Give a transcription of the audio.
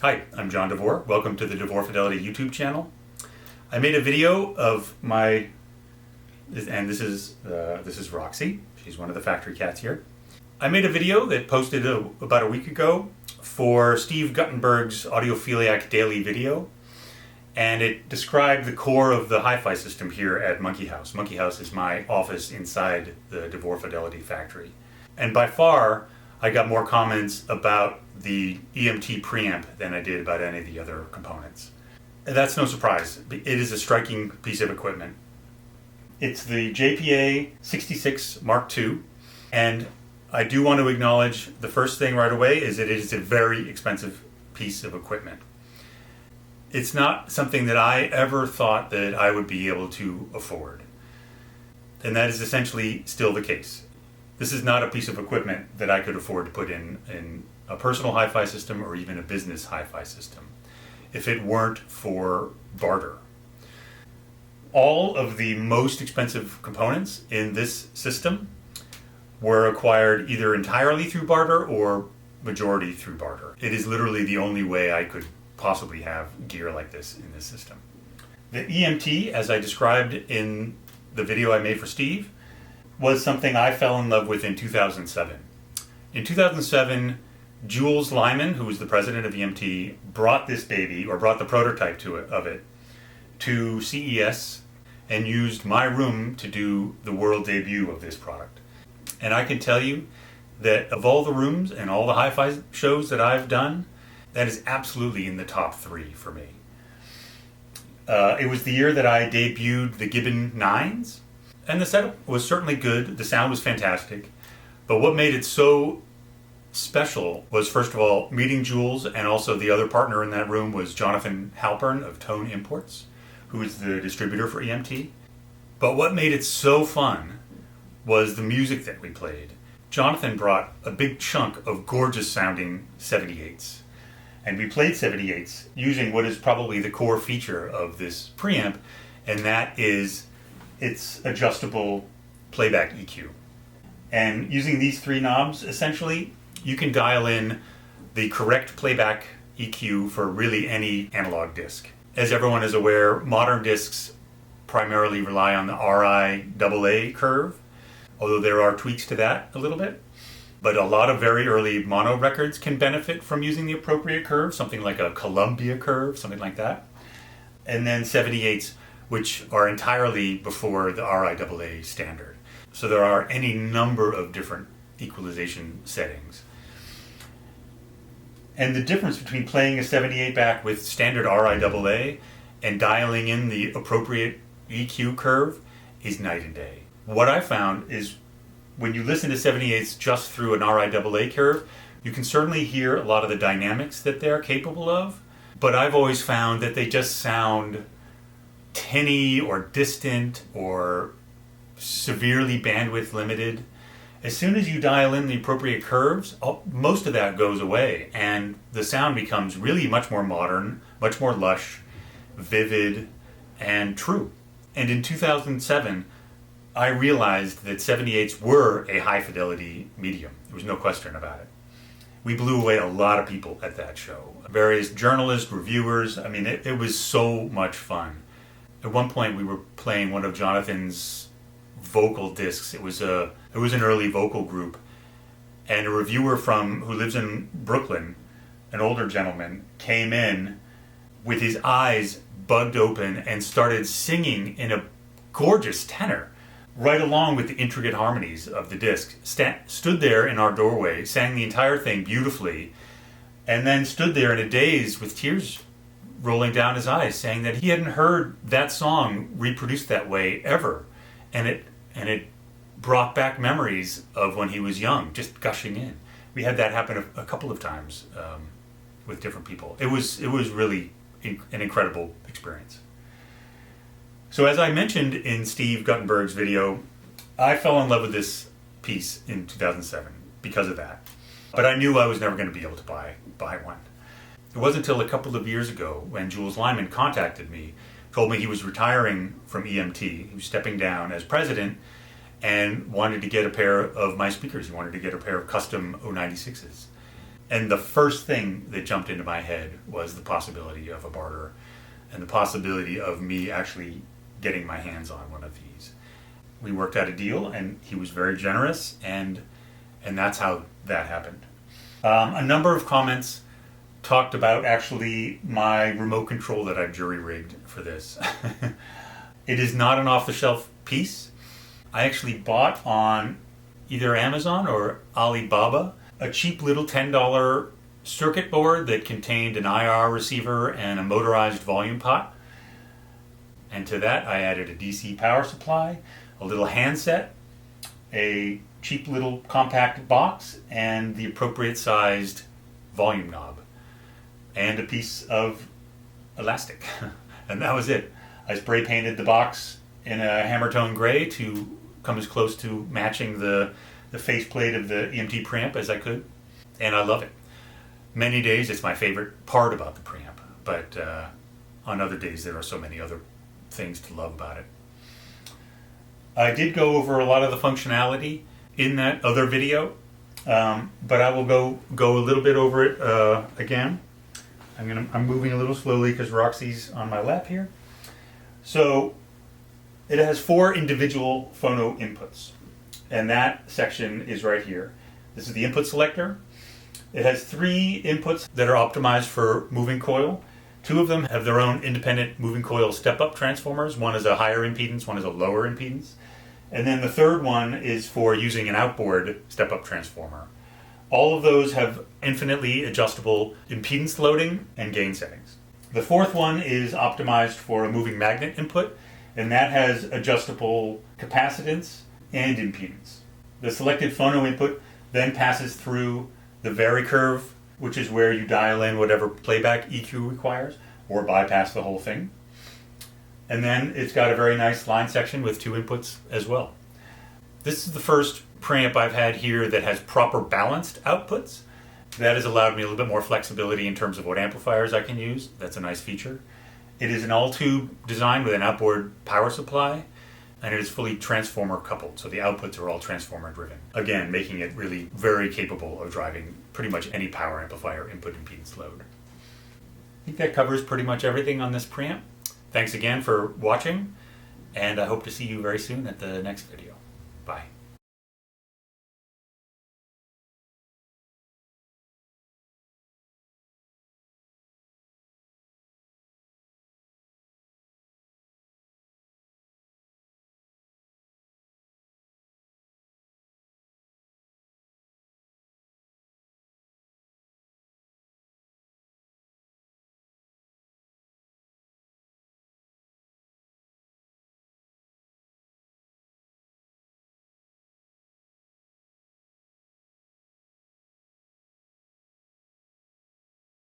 Hi, I'm John DeVore. Welcome to the DeVore Fidelity YouTube channel. I made a video of my, and this is Roxy. She's one of the factory cats here. I made a video that posted about a week ago for Steve Guttenberg's Audiophiliac Daily Video, and it described the core of the hi-fi system here at Monkeyhaus. Monkeyhaus is my office inside the DeVore Fidelity factory. And by far, I got more comments about the EMT preamp than I did about any of the other components. And that's no surprise. It is a striking piece of equipment. It's the JPA66 Mark II, and I do want to acknowledge the first thing right away is that it is a very expensive piece of equipment. It's not something that I ever thought that I would be able to afford. And that is essentially still the case. This is not a piece of equipment that I could afford to put in a personal hi-fi system or even a business hi-fi system if it weren't for barter. All of the most expensive components in this system were acquired either entirely through barter or majority through barter. It is literally the only way I could possibly have gear like this in this system. The EMT, as I described in the video I made for Steve, was something I fell in love with in 2007. In 2007, Jules Lyman, who was the president of EMT, brought this baby, or brought the prototype of it, to CES and used my room to do the world debut of this product. And I can tell you that of all the rooms and all the hi-fi shows that I've done, that is absolutely in the top 3 for me. It was the year that I debuted the Gibbon 9s, and the setup was certainly good, the sound was fantastic, but what made it so special was, first of all, meeting Jules, and also the other partner in that room was Jonathan Halpern of Tone Imports, who is the distributor for EMT. But what made it so fun was the music that we played. Jonathan brought a big chunk of gorgeous sounding 78s. And we played 78s using what is probably the core feature of this preamp, and that is its adjustable playback EQ. And using these 3 knobs, essentially, you can dial in the correct playback EQ for really any analog disc. As everyone is aware, modern discs primarily rely on the RI/AA curve, although there are tweaks to that a little bit. But a lot of very early mono records can benefit from using the appropriate curve, something like a Columbia curve, something like that. And then 78s, which are entirely before the RI/AA standard. So there are any number of different equalization settings. And the difference between playing a 78 back with standard RI/AA and dialing in the appropriate EQ curve is night and day. What I found is when you listen to 78s just through an RI/AA curve, you can certainly hear a lot of the dynamics that they're capable of, but I've always found that they just sound tinny or distant or severely bandwidth limited. As soon as you dial in the appropriate curves, most of that goes away, and the sound becomes really much more modern, much more lush, vivid, and true. And in 2007, I realized that 78s were a high fidelity medium. There was no question about it. We blew away a lot of people at that show. Various journalists, reviewers, I mean, it was so much fun. At one point we were playing one of Jonathan's vocal discs. It was an early vocal group, and a reviewer who lives in Brooklyn, an older gentleman, came in with his eyes bugged open and started singing in a gorgeous tenor, right along with the intricate harmonies of the disc. Stood there in our doorway, sang the entire thing beautifully, and then stood there in a daze with tears rolling down his eyes, saying that he hadn't heard that song reproduced that way ever, and it brought back memories of when he was young, just gushing in. We had that happen a couple of times with different people. It was really an incredible experience. So as I mentioned in Steve Guttenberg's video, I fell in love with this piece in 2007 because of that. But I knew I was never going to be able to buy one. It wasn't until a couple of years ago when Jules Lyman contacted me, told me he was retiring from EMT. He was stepping down as president and wanted to get a pair of my speakers. He wanted to get a pair of custom 096s. And the first thing that jumped into my head was the possibility of a barter and the possibility of me actually getting my hands on one of these. We worked out a deal, and he was very generous, and that's how that happened. A number of comments talked about actually my remote control that I've jury-rigged for this. It is not an off-the-shelf piece. I actually bought on either Amazon or Alibaba a cheap little $10 circuit board that contained an IR receiver and a motorized volume pot. And to that I added a DC power supply, a little handset, a cheap little compact box, and the appropriate sized volume knob, and a piece of elastic. And that was it. I spray painted the box in a hammer tone gray to come as close to matching the faceplate of the EMT Preamp as I could, and I love it. Many days it's my favorite part about the Preamp, but on other days there are so many other things to love about it. I did go over a lot of the functionality in that other video, but I will go a little bit over it again. I'm moving a little slowly because Roxy's on my lap here. So it has 4 individual phono inputs, and that section is right here. This is the input selector. It has 3 inputs that are optimized for moving coil. 2 of them have their own independent moving coil step-up transformers. One is a higher impedance, one is a lower impedance. And then the third one is for using an outboard step-up transformer. All of those have infinitely adjustable impedance loading and gain settings. The fourth one is optimized for a moving magnet input, and that has adjustable capacitance and impedance. The selected phono input then passes through the varicurve, which is where you dial in whatever playback EQ requires, or bypass the whole thing. And then it's got a very nice line section with 2 inputs as well. This is the first preamp I've had here that has proper balanced outputs. That has allowed me a little bit more flexibility in terms of what amplifiers I can use. That's a nice feature. It is an all-tube design with an outboard power supply, and it is fully transformer coupled, so the outputs are all transformer driven. Again, making it really very capable of driving pretty much any power amplifier input impedance load. I think that covers pretty much everything on this preamp. Thanks again for watching, and I hope to see you very soon at the next video. Bye.